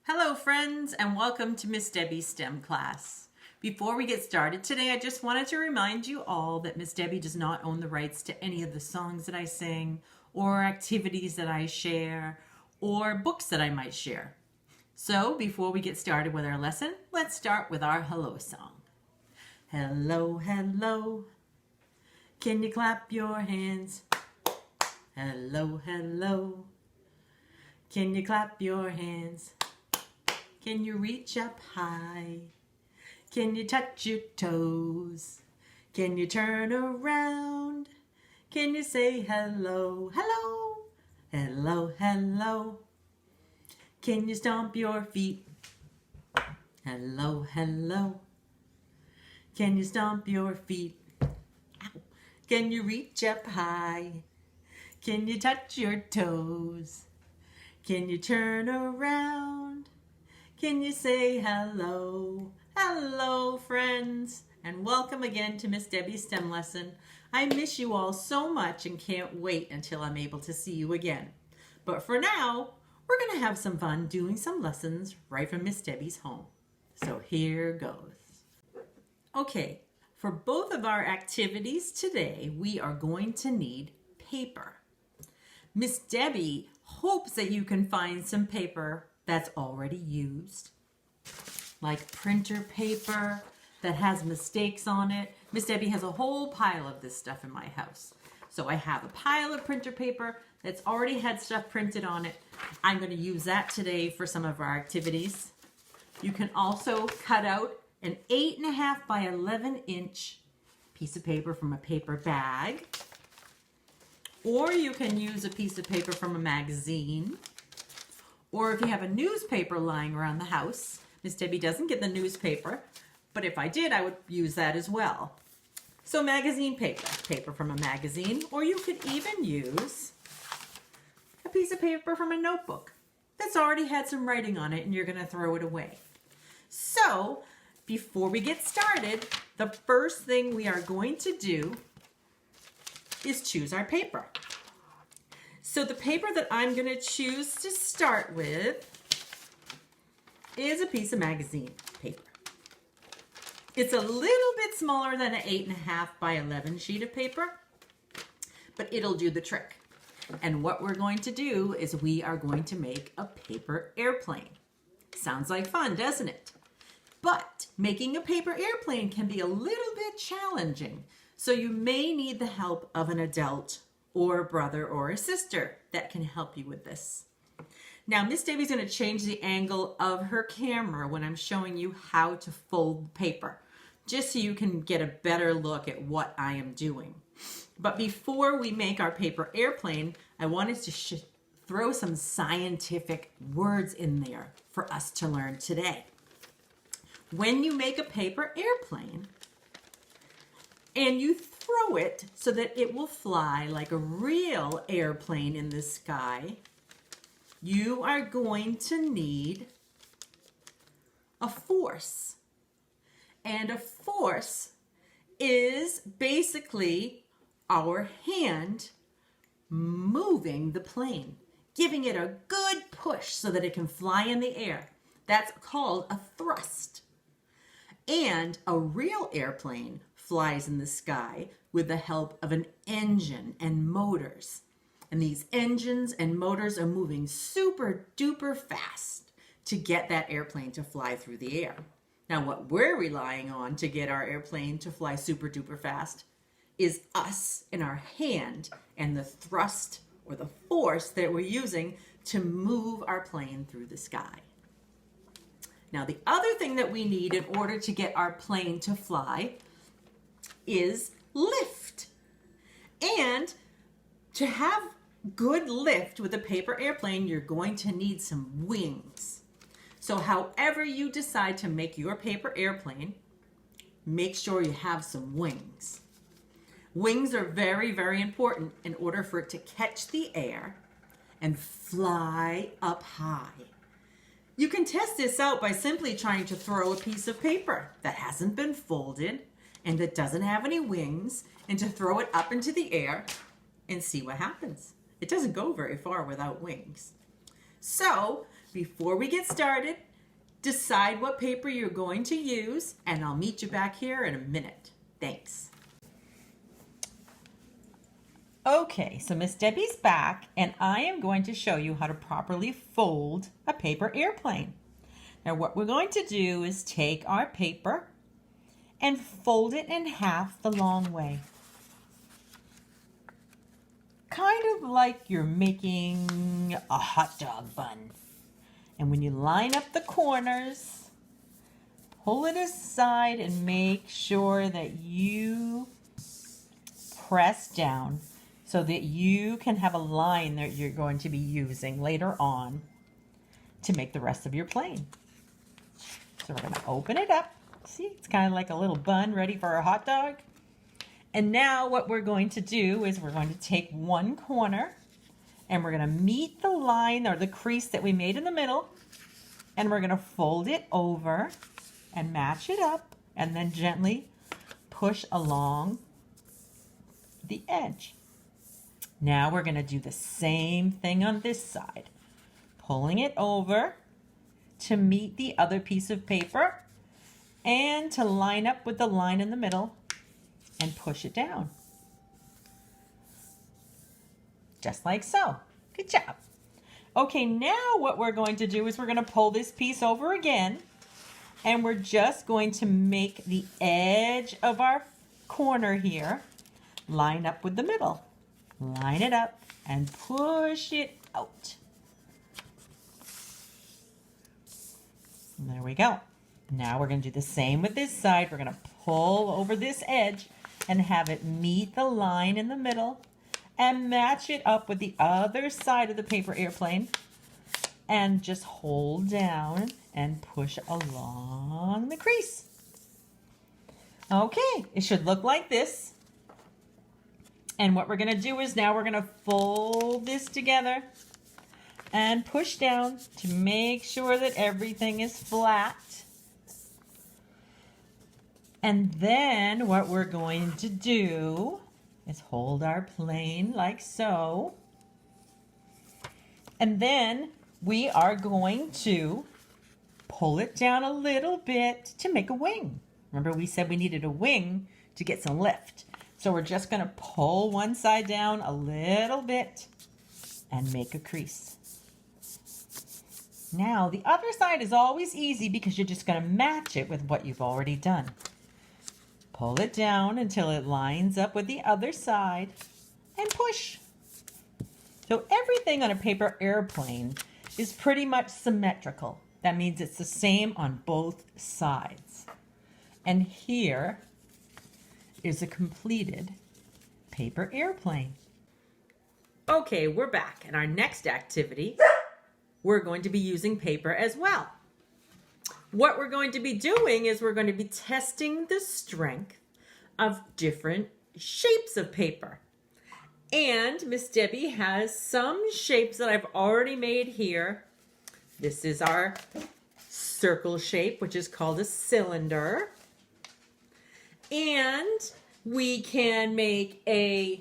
Hello friends and welcome to Miss Debbie's STEM class. Before we get started today, I just wanted to remind you all that Miss Debbie does not own the rights to any of the songs that I sing or activities that I share or books that I might share. So before we get started with our lesson, let's start with our hello song. Hello, hello, can you clap your hands? Hello, hello, can you clap your hands? Can you reach up high? Can you touch your toes? Can you turn around? Can you say hello, hello, hello, hello? Can you stomp your feet? Hello, hello. Can you stomp your feet? Ow. Can you reach up high? Can you touch your toes? Can you turn around? Can you say hello? Hello, friends, and welcome again to Miss Debbie's STEM lesson. I miss you all so much and can't wait until I'm able to see you again. But for now, we're going to have some fun doing some lessons right from Miss Debbie's home. So here goes. Okay, for both of our activities today, we are going to need paper. Miss Debbie hopes that you can find some paper that's already used, like printer paper that has mistakes on it. Miss Debbie has a whole pile of this stuff in my house. So I have a pile of printer paper that's already had stuff printed on it. I'm going to use that today for some of our activities. You can also cut out an 8.5 by 11 inch piece of paper from a paper bag, or you can use a piece of paper from a magazine. Or if you have a newspaper lying around the house, Miss Debbie doesn't get the newspaper, but if I did, I would use that as well. So magazine paper, paper from a magazine, or you could even use a piece of paper from a notebook that's already had some writing on it and you're gonna throw it away. So before we get started, the first thing we are going to do is choose our paper. So the paper that I'm going to choose to start with is a piece of magazine paper. It's a little bit smaller than an 8.5 by 11 sheet of paper, but it'll do the trick. And what we're going to do is we are going to make a paper airplane. Sounds like fun, doesn't it? But making a paper airplane can be a little bit challenging, so you may need the help of an adult or a brother or a sister that can help you with this. Now, Miss Debbie's going to change the angle of her camera when I'm showing you how to fold paper, just so you can get a better look at what I am doing. But before we make our paper airplane, I wanted to throw some scientific words in there for us to learn today. When you make a paper airplane, and you throw it so that it will fly like a real airplane in the sky, you are going to need a force. And a force is basically our hand moving the plane, giving it a good push so that it can fly in the air. That's called a thrust. And a real airplane flies in the sky with the help of an engine and motors. And these engines and motors are moving super duper fast to get that airplane to fly through the air. Now, what we're relying on to get our airplane to fly super duper fast is us and our hand and the thrust or the force that we're using to move our plane through the sky. Now, the other thing that we need in order to get our plane to fly is lift. And to have good lift with a paper airplane, you're going to need some wings. So however you decide to make your paper airplane, make sure you have some wings. Wings are very, very important in order for it to catch the air and fly up high. You can test this out by simply trying to throw a piece of paper that hasn't been folded and that doesn't have any wings, and to throw it up into the air and see what happens. It doesn't go very far without wings. So before we get started, decide what paper you're going to use, and I'll meet you back here in a minute. Thanks. Okay, so Miss Debbie's back, and I am going to show you how to properly fold a paper airplane. Now what we're going to do is take our paper and fold it in half the long way. Kind of like you're making a hot dog bun. And when you line up the corners, pull it aside and make sure that you press down so that you can have a line that you're going to be using later on to make the rest of your plane. So we're going to open it up. See, it's kind of like a little bun ready for a hot dog. And now what we're going to do is we're going to take one corner and we're going to meet the line or the crease that we made in the middle, and we're going to fold it over and match it up and then gently push along the edge. Now we're going to do the same thing on this side, pulling it over to meet the other piece of paper and to line up with the line in the middle and push it down. Just like so. Good job. Okay, now what we're going to do is we're going to pull this piece over again, and we're just going to make the edge of our corner here line up with the middle. Line it up and push it out. And there we go. Now we're going to do the same with this side. We're going to pull over this edge and have it meet the line in the middle and match it up with the other side of the paper airplane, and just hold down and push along the crease. Okay, it should look like this. And what we're going to do is now we're going to fold this together and push down to make sure that everything is flat. And then what we're going to do is hold our plane like so. And then we are going to pull it down a little bit to make a wing. Remember, we said we needed a wing to get some lift. So we're just going to pull one side down a little bit and make a crease. Now, the other side is always easy because you're just going to match it with what you've already done. Pull it down until it lines up with the other side and push. So everything on a paper airplane is pretty much symmetrical. That means it's the same on both sides. And here is a completed paper airplane. Okay, we're back. In our next activity, we're going to be using paper as well. What we're going to be doing is we're going to be testing the strength of different shapes of paper. And Miss Debbie has some shapes that I've already made here. This is our circle shape, which is called a cylinder. And we can make a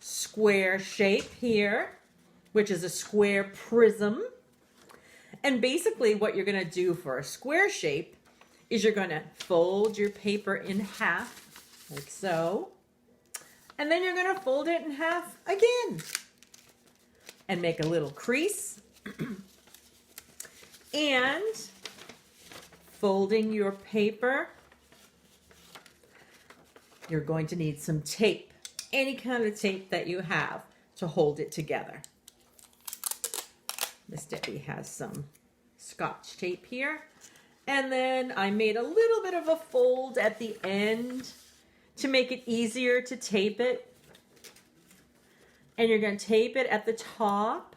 square shape here, which is a square prism. And basically what you're going to do for a square shape is you're going to fold your paper in half, like so. And then you're going to fold it in half again and make a little crease. And folding your paper, you're going to need some tape, any kind of tape that you have to hold it together. Miss Debbie has some Scotch tape here. And then I made a little bit of a fold at the end to make it easier to tape it. And you're going to tape it at the top.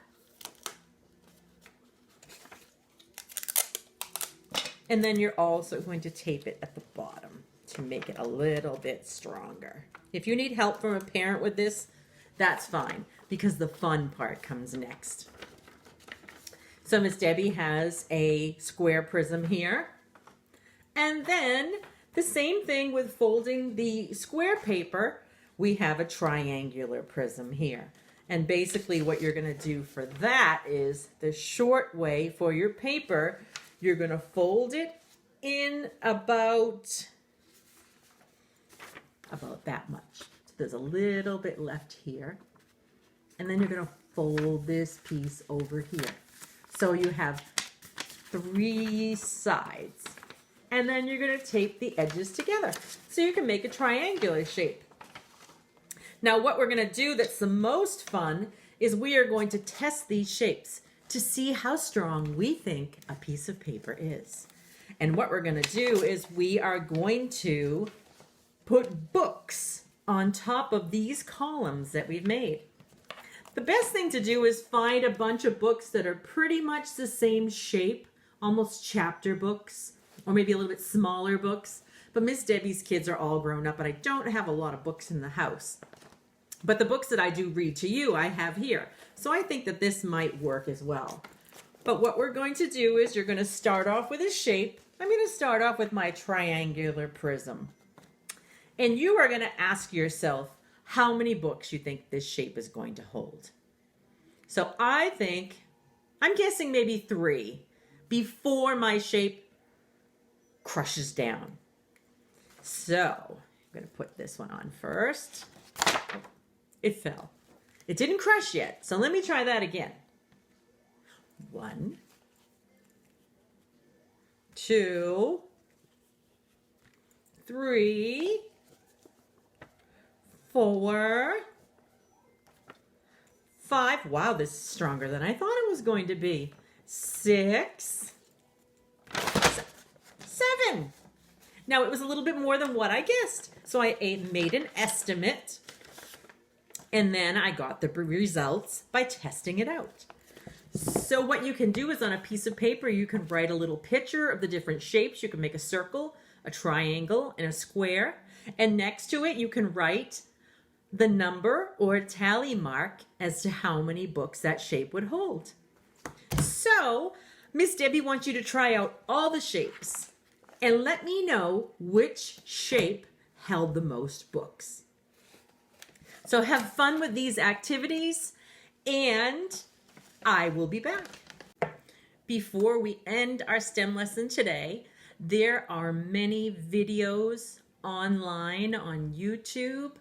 And then you're also going to tape it at the bottom to make it a little bit stronger. If you need help from a parent with this, that's fine, because the fun part comes next. So Miss Debbie has a square prism here. And then the same thing with folding the square paper, we have a triangular prism here. And basically what you're going to do for that is the short way for your paper, you're going to fold it in about that much. So there's a little bit left here. And then you're going to fold this piece over here. So you have 3 sides. And then you're going to tape the edges together so you can make a triangular shape. Now what we're going to do that's the most fun is we are going to test these shapes to see how strong we think a piece of paper is. And what we're going to do is we are going to put books on top of these columns that we've made. The best thing to do is find a bunch of books that are pretty much the same shape, almost chapter books, or maybe a little bit smaller books. But Miss Debbie's kids are all grown up, and I don't have a lot of books in the house. But the books that I do read to you, I have here. So I think that this might work as well. But what we're going to do is you're going to start off with a shape. I'm going to start off with my triangular prism. And you are going to ask yourself how many books you think this shape is going to hold. So I'm guessing maybe 3 before my shape crushes down. So I'm going to put this one on first. It fell. It didn't crush yet. So let me try that again. 1, 2, 3, 4, 5. Wow, this is stronger than I thought it was going to be. 6, 7. Now, it was a little bit more than what I guessed. So I made an estimate, and then I got the results by testing it out. So what you can do is on a piece of paper, you can write a little picture of the different shapes. You can make a circle, a triangle, and a square. And next to it, you can write the number or a tally mark as to how many books that shape would hold. So Miss Debbie wants you to try out all the shapes and let me know which shape held the most books. So have fun with these activities, and I will be back. Before we end our STEM lesson today, there are many videos online on YouTube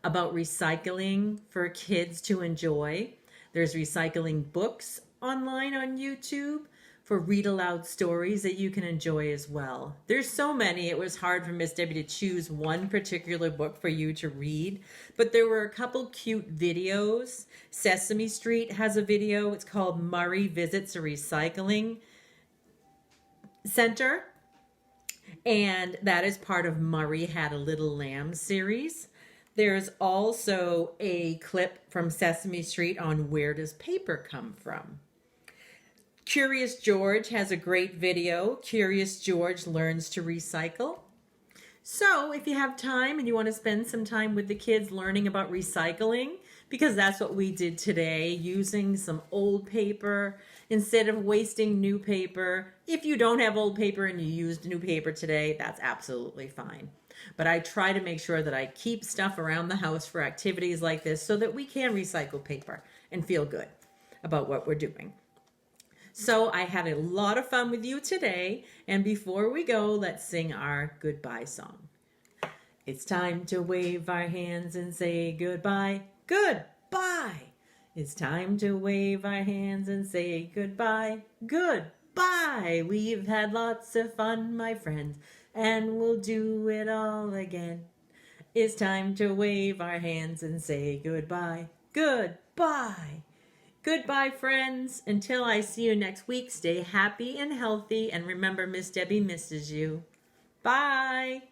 about recycling for kids to enjoy. There's recycling books online on YouTube for read aloud stories that you can enjoy as well. There's so many, it was hard for Miss Debbie to choose one particular book for you to read, but there were a couple cute videos. Sesame Street has a video. It's called Murray Visits a Recycling Center, and that is part of Murray Had a Little Lamb series. There's also a clip from Sesame Street on where does paper come from. Curious George has a great video. Curious George Learns to Recycle. So if you have time and you want to spend some time with the kids learning about recycling, because that's what we did today, using some old paper instead of wasting new paper. If you don't have old paper and you used new paper today, that's absolutely fine. But I try to make sure that I keep stuff around the house for activities like this so that we can recycle paper and feel good about what we're doing. So I had a lot of fun with you today, and before we go, let's sing our goodbye song. It's time to wave our hands and say goodbye. Goodbye! It's time to wave our hands and say goodbye. Goodbye! We've had lots of fun, my friends, and we'll do it all again. It's time to wave our hands and say goodbye. Goodbye! Goodbye, friends. Until I see you next week, stay happy and healthy, and remember, Miss Debbie misses you. Bye!